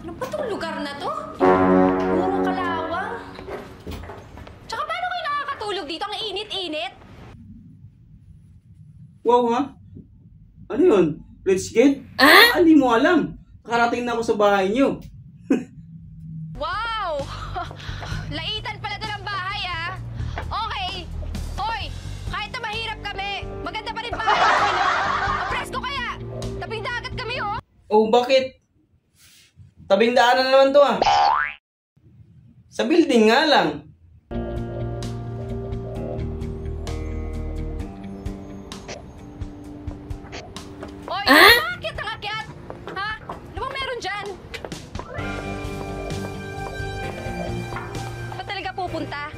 Ano ba itong lugar na to? Puro kalawang. Tsaka paano kayo nakakatulog dito? Ang init-init. Wow, ha? Ano yun? Let's get? Ah? Hindi mo alam. Nakarating na ako sa bahay niyo. Wow! Laitan pala ito ng bahay, ah. Okay. Hoy, kahit na mahirap kami, maganda pa rin bahay namin, no? Ang presko kaya. Tabing dagat kami, oh. Oh, bakit? Tabing daanan naman to, ah. Sa building nga lang. Hoy, bakit ang akyat? Ha? Ano bang meron dyan? Ba't talaga pupunta?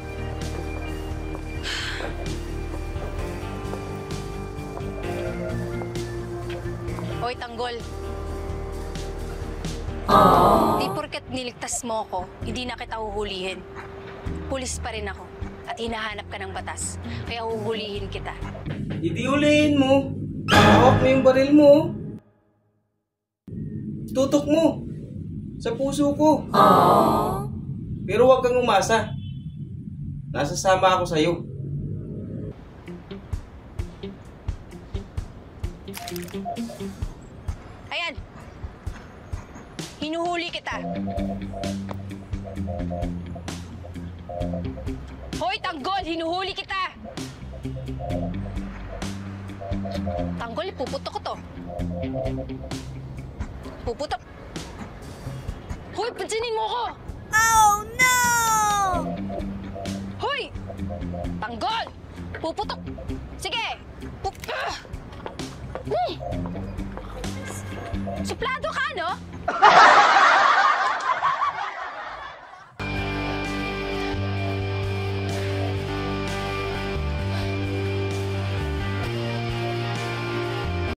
Hoy, tanggol. Di porket niligtas mo ako, hindi na kita huhulihin. Pulis pa rin ako at hinahanap ka ng batas. Kaya huhulihin kita. Hindi hulihin mo. Hawak mo yung baril mo. Tutok mo. Sa puso ko. Pero huwag kang umasa. Nasasama ako sa'yo. Ayan. Hinuhuli kita. Hoy, tanggol! Hinuhuli kita! Tanggol, puputok ko to. Puputok. Hoy, pansinin mo ko! Oh no! Hoy! Tanggol! Puputok! Sige! Suplado ka, no?